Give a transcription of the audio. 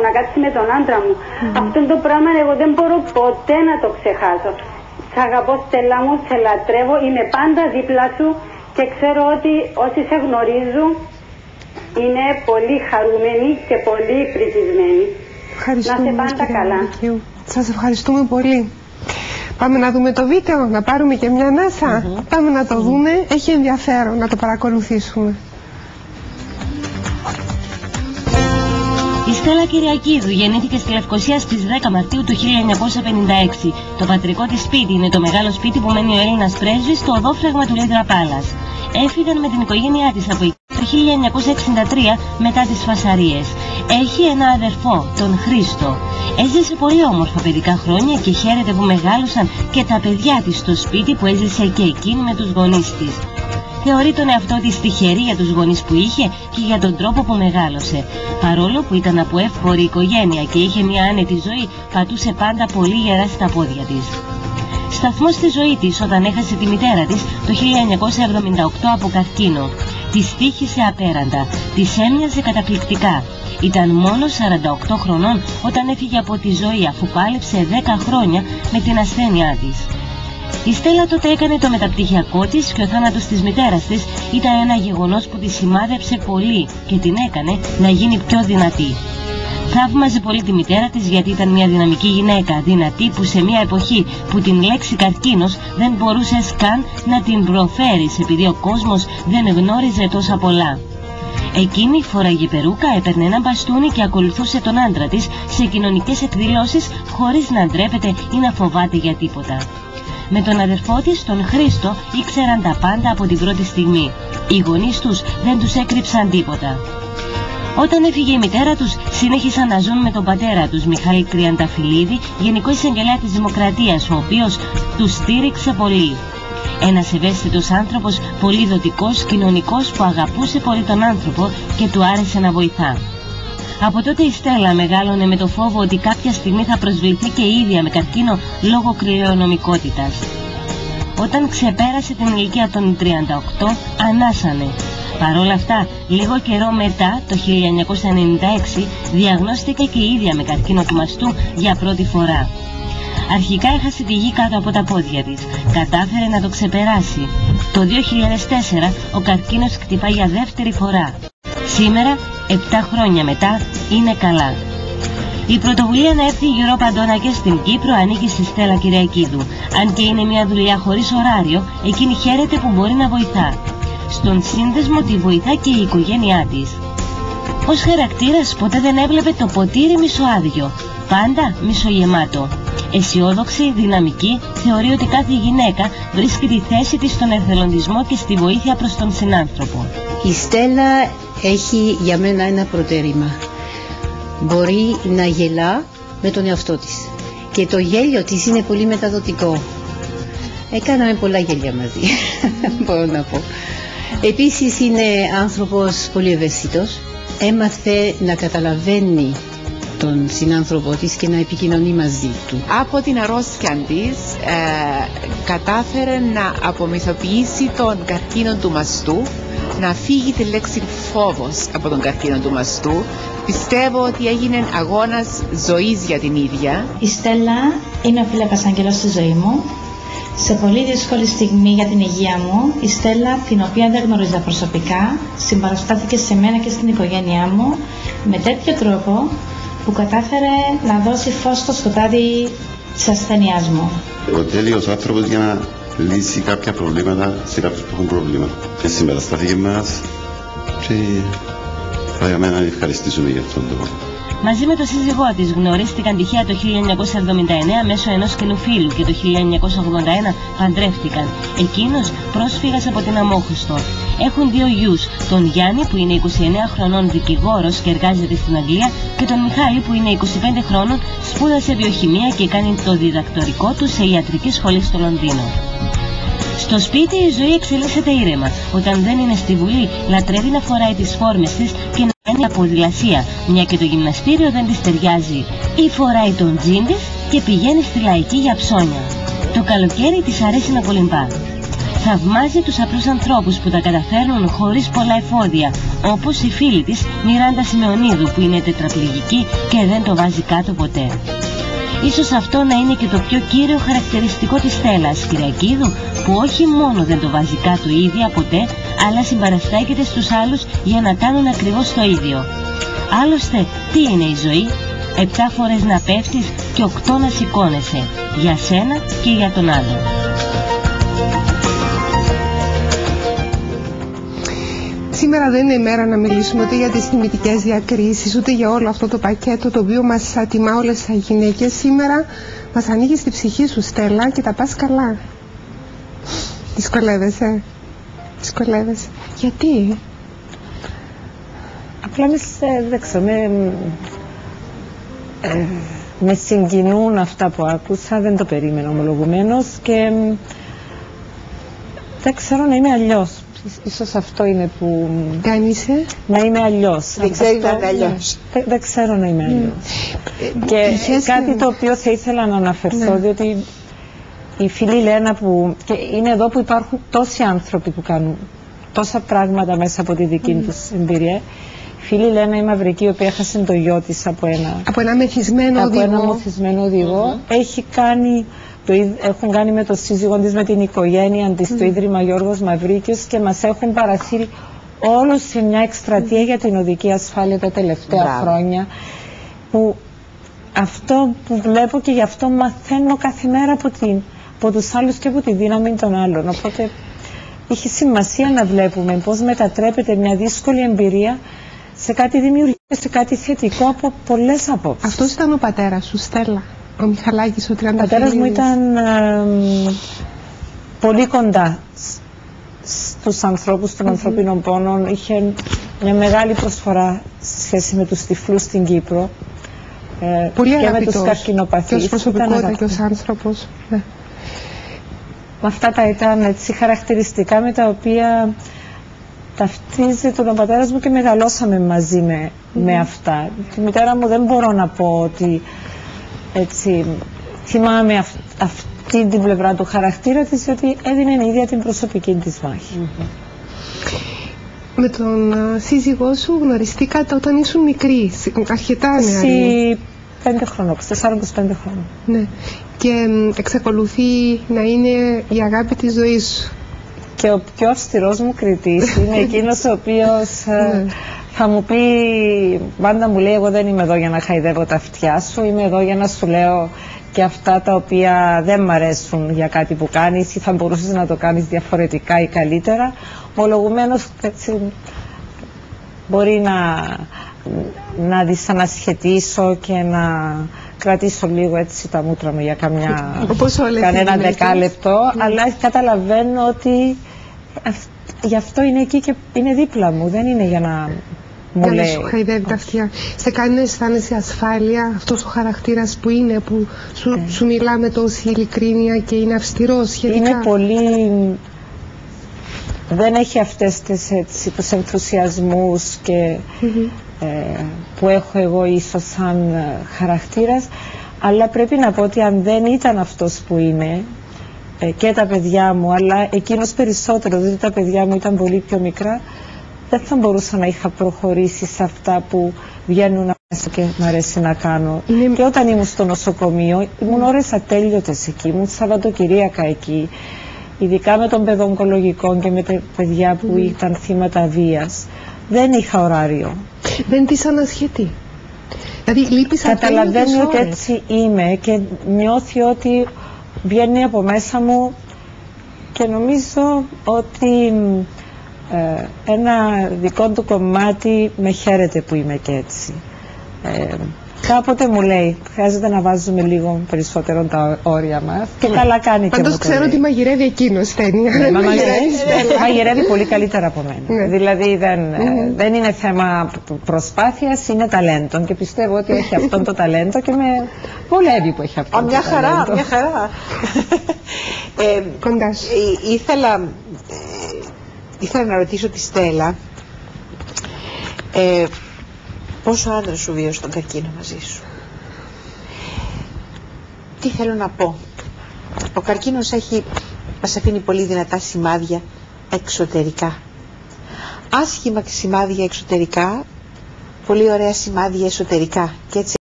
να κάτσει με τον άντρα μου. Αυτό το πράγμα εγώ δεν μπορώ ποτέ να το ξεχάσω. Σ' αγαπώ, Στέλλα μου, σε λατρεύω, είμαι πάντα δίπλα σου και ξέρω ότι όσοι σε γνωρίζουν είναι πολύ χαρούμενοι και πολύ πρικισμένοι. Να είσαι πάντα καλά. Σας ευχαριστούμε πολύ. Πάμε να δούμε το βίντεο, να πάρουμε και μια ανάσα. Πάμε να το δούμε, έχει ενδιαφέρον να το παρακολουθήσουμε. Η Στέλλα Κυριακίδου γεννήθηκε στη Λευκοσία στις 10 Μαρτίου του 1956. Το πατρικό της σπίτι είναι το μεγάλο σπίτι που μένει ο Έλληνας πρέσβης στο οδόφραγμα του Λίδρα Πάλας. Έφυγαν με την οικογένειά της από εκεί το 1963 μετά τις φασαρίες. Έχει ένα αδερφό, τον Χρήστο. Έζησε πολύ όμορφα παιδικά χρόνια και χαίρεται που μεγάλωσαν και τα παιδιά της στο σπίτι που έζησε και εκείνη με τους γονείς της. Θεωρεί τον εαυτό της τυχερή για τους γονείς που είχε και για τον τρόπο που μεγάλωσε. Παρόλο που ήταν από εύπορη οικογένεια και είχε μια άνετη ζωή, πατούσε πάντα πολύ γερά στα πόδια της. Σταθμός στη ζωή της όταν έχασε τη μητέρα της το 1978 από καρκίνο. Της τύχησε απέραντα, της έμοιαζε καταπληκτικά. Ήταν μόνο 48 χρονών όταν έφυγε από τη ζωή αφού πάλεψε 10 χρόνια με την ασθένειά της. Η Στέλλα τότε έκανε το μεταπτυχιακό της και ο θάνατος της μητέρας της ήταν ένα γεγονός που τη σημάδεψε πολύ και την έκανε να γίνει πιο δυνατή. Θαύμαζε πολύ τη μητέρα της γιατί ήταν μια δυναμική γυναίκα, δυνατή που σε μια εποχή που την λέξη καρκίνος δεν μπορούσες καν να την προφέρεις επειδή ο κόσμος δεν γνώριζε τόσα πολλά. Εκείνη φόραγε περούκα, έπαιρνε ένα μπαστούνι και ακολουθούσε τον άντρα της σε κοινωνικές εκδηλώσεις χωρίς να ντρέπεται ή να φοβάται για τίποτα. Με τον αδερφό της, τον Χρήστο, ήξεραν τα πάντα από την πρώτη στιγμή. Οι γονείς τους δεν τους έκρυψαν τίποτα. Όταν έφυγε η μητέρα τους, συνέχισαν να ζουν με τον πατέρα τους, Μιχάλη Τριανταφυλλίδη, Γενικό Εισαγγελέα της Δημοκρατίας, ο οποίος τους στήριξε πολύ. Ένας ευαίσθητος άνθρωπος, πολύ δοτικός, κοινωνικός, που αγαπούσε πολύ τον άνθρωπο και του άρεσε να βοηθά. Από τότε η Στέλλα μεγάλωνε με το φόβο ότι κάποια στιγμή θα προσβληθεί και η ίδια με καρκίνο λόγω κληρονομικότητας. Όταν ξεπέρασε την ηλικία των 38, ανάσανε. Παρ' όλα αυτά, λίγο καιρό μετά, το 1996, διαγνώστηκε και η ίδια με καρκίνο του μαστού για πρώτη φορά. Αρχικά έχασε τη γη κάτω από τα πόδια της. Κατάφερε να το ξεπεράσει. Το 2004 ο καρκίνος χτυπάει για δεύτερη φορά. Σήμερα, 7 χρόνια μετά, είναι καλά. Η πρωτοβουλία να έρθει η Europa Donna και στην Κύπρο ανήκει στη Στέλλα Κυριακίδου. Αν και είναι μια δουλειά χωρίς ωράριο, εκείνη χαίρεται που μπορεί να βοηθά. Στον σύνδεσμο τη βοηθά και η οικογένειά της. Ως χαρακτήρας ποτέ δεν έβλεπε το ποτήρι μισοάδιο, πάντα μισογεμάτο. Αισιόδοξη, δυναμική, θεωρεί ότι κάθε γυναίκα βρίσκει τη θέση της στον εθελοντισμό και στη βοήθεια προς τον συνάνθρωπο. Η Στέλλα έχει για μένα ένα προτέρημα. Μπορεί να γελά με τον εαυτό της και το γέλιο της είναι πολύ μεταδοτικό. Έκαναμε πολλά γέλια μαζί, μπορώ να πω. Επίσης είναι άνθρωπος πολύ ευαίσθητος. Έμαθε να καταλαβαίνει τον συνάνθρωπό της και να επικοινωνεί μαζί του. Από την αρρώστια της κατάφερε να απομυθοποιήσει τον καρκίνο του μαστού, να φύγει τη λέξη φόβος από τον καρκίνο του μαστού. Πιστεύω ότι έγινε αγώνας ζωής για την ίδια. Η Στέλλα είναι ο φύλακας αγγελός στη ζωή μου. Σε πολύ δύσκολη στιγμή για την υγεία μου, η Στέλλα, την οποία δεν γνωρίζα προσωπικά, συμπαραστάθηκε σε μένα και στην οικογένειά μου με τέτοιο τρόπο που κατάφερε να δώσει φως στο σκοτάδι της ασθένειάς μου. Ο τέλειος άνθρωπος για να λύσει κάποια προβλήματα σε κάποιους που έχουν πρόβλημα. Και συμπαραστάθηκε μας και θα για μένα να ευχαριστήσουμε για αυτόν τον τρόπο. Μαζί με τον σύζυγό της γνωρίστηκαν τυχαία το 1979 μέσω ενός κοινού φίλου και το 1981 παντρεύτηκαν. Εκείνος πρόσφυγας από την Αμόχωστο. Έχουν 2 γιους, τον Γιάννη που είναι 29 χρονών δικηγόρος και εργάζεται στην Αγγλία και τον Μιχάλη που είναι 25 χρόνων, σπούδασε βιοχημία και κάνει το διδακτορικό του σε ιατρική σχολή στο Λονδίνο. Στο σπίτι η ζωή εξελίσσεται ήρεμα. Όταν δεν είναι στη Βουλή, λατρεύει να φοράει τις φόρμες της και να κάνει αποδηλασία, μια και το γυμναστήριο δεν της ταιριάζει. Ή φοράει τον τζιν της και πηγαίνει στη Λαϊκή για ψώνια. Το καλοκαίρι της αρέσει να κολυμπά. Θαυμάζει τους απλούς ανθρώπους που τα καταφέρνουν χωρίς πολλά εφόδια, όπως η φίλη της Μιράντα Σιμεωνίδου, που είναι τετραπληγική και δεν το βάζει κάτω ποτέ. Ίσως αυτό να είναι και το πιο κύριο χαρακτηριστικό της Στέλλας Κυριακίδου, που όχι μόνο δεν το βάζει κάτω η ίδια ποτέ, αλλά συμπαραστέκεται στους άλλους για να κάνουν ακριβώς το ίδιο. Άλλωστε, τι είναι η ζωή? 7 φορές να πέφτεις και 8 να σηκώνεσαι, για σένα και για τον άλλο. Σήμερα δεν είναι η μέρα να μιλήσουμε ούτε για τις τιμητικές διακρίσεις, ούτε για όλο αυτό το πακέτο το οποίο μας ατιμά όλες τις γυναίκες. Σήμερα μας ανοίγει τη ψυχή σου, Στέλλα, και τα πας καλά. Δυσκολεύεσαι? Δυσκολεύεσαι? Γιατί? Απλά δεν ξέρω, με συγκινούν αυτά που άκουσα, δεν το περίμενα ομολογουμένως και δεν ξέρω να είμαι αλλιώς. Ίσως αυτό είναι που... Δεν είσαι? Να είμαι αλλιώς. Δεν ξέρει να είναι αλλιώς. Δεν ξέρω να είμαι αλλιώς. Και κάτι το οποίο θα ήθελα να αναφερθώ, διότι η φίλη Λένα που... Και είναι εδώ που υπάρχουν τόσοι άνθρωποι που κάνουν τόσα πράγματα μέσα από τη δική τους εμπειρία. Η φίλη Λένα η Μαυρική, η οποία έχασε το γιο της από ένα μεθυσμένο οδηγό, έχουν κάνει με το σύζυγό της, με την οικογένεια της, το Ίδρυμα Γιώργος Μαυρίκιος, και μας έχουν παρασύρει όλους σε μια εκστρατεία για την οδική ασφάλεια τα τελευταία χρόνια, που αυτό που βλέπω και γι' αυτό μαθαίνω κάθε μέρα από τους άλλους και από τη δύναμη των άλλων. Οπότε έχει σημασία να βλέπουμε πώς μετατρέπεται μια δύσκολη εμπειρία σε κάτι δημιουργικό, σε κάτι θετικό από πολλές απόψεις. Αυτός ήταν ο πατέρας σου, Στέλλα? Ο Μιχαλάκης, ο Τριανταφυλλίδης? Ο πατέρας μου ήταν πολύ κοντά στους ανθρώπους των ανθρωπίνων πόνων. Είχε μια μεγάλη προσφορά σε σχέση με τους τυφλούς στην Κύπρο. Πολύ και με τους καρκινοπαθείς. Και ως προσωπικότητα και ως άνθρωπος. Ναι. Αυτά τα ήταν έτσι χαρακτηριστικά με τα οποία ταυτίζει τον πατέρας μου και μεγαλώσαμε μαζί με αυτά. Τη μητέρα μου δεν μπορώ να πω ότι έτσι θυμάμαι αυτή την πλευρά του χαρακτήρα της, γιατί έδινε η ίδια την προσωπική της μάχη. Με τον σύζυγό σου γνωριστήκατε όταν ήσουν μικρή, αρκετά νεαρή. 5 χρονών, 4-25 χρόνια. Ναι. Και εξακολουθεί να είναι η αγάπη της ζωής σου. Και ο πιο αυστηρός μου κριτής είναι εκείνος ο οποίος θα μου πει, πάντα μου λέει, εγώ δεν είμαι εδώ για να χαϊδεύω τα αυτιά σου, είμαι εδώ για να σου λέω και αυτά τα οποία δεν μ' αρέσουν για κάτι που κάνεις ή θα μπορούσες να το κάνεις διαφορετικά ή καλύτερα. Ομολογουμένως έτσι μπορεί να δυσανασχετήσω και να κρατήσω λίγο έτσι τα μούτρα μου για κανένα δεκάλεπτο, αλλά καταλαβαίνω ότι γι' αυτό είναι εκεί και είναι δίπλα μου, δεν είναι για να μου λέει. Να σου χαϊδεύει τα αυτιά. Σε κάνει να αισθάνεσαι ασφάλεια αυτός ο χαρακτήρας που είναι, που σου μιλά με τόση ειλικρίνεια και είναι αυστηρός σχετικά? Είναι πολύ... Δεν έχει αυτές τους ενθουσιασμούς και, που έχω εγώ ίσως σαν χαρακτήρας, αλλά πρέπει να πω ότι αν δεν ήταν αυτός που είναι και τα παιδιά μου, αλλά εκείνος περισσότερο, διότι τα παιδιά μου ήταν πολύ πιο μικρά, δεν θα μπορούσα να είχα προχωρήσει σε αυτά που βγαίνουν μέσα και μου αρέσει να κάνω. Και όταν ήμουν στο νοσοκομείο, ήμουν ώρες ατέλειωτες εκεί, ήμουν Σαββατοκυριακά εκεί, ειδικά με τον παιδοογκολογικό και με τα παιδιά που ήταν θύματα βίας. Δεν είχα ωράριο. Δεν τις ανασχετεί? Δηλαδή λείπεις ατέλειωτες ώρες? Καταλαβαίνει ότι έτσι είμαι και νιώθει ότι βγαίνει από μέσα μου και νομίζω ότι ένα δικό του κομμάτι με χαίρεται που είμαι και έτσι. Κάποτε μου λέει, χρειάζεται να βάζουμε λίγο περισσότερο τα όρια μας και καλά κάνει και πάντως ξέρω ότι μαγειρεύει εκείνος, ταινία. Μαγειρεύει πολύ καλύτερα από μένα. Δηλαδή δεν είναι θέμα προσπάθειας, είναι ταλέντο και πιστεύω ότι έχει αυτό το ταλέντο και με βολεύει που έχει αυτό το ταλέντο. Μια χαρά. Κοντά σου. Ήθελα να ρωτήσω τη Στέλλα πόσο άντρας σου βίωσε τον καρκίνο μαζί σου? Τι θέλω να πω? Ο καρκίνος μας αφήνει πολύ δυνατά σημάδια εξωτερικά, άσχημα σημάδια εξωτερικά, πολύ ωραία σημάδια εσωτερικά. Και έτσι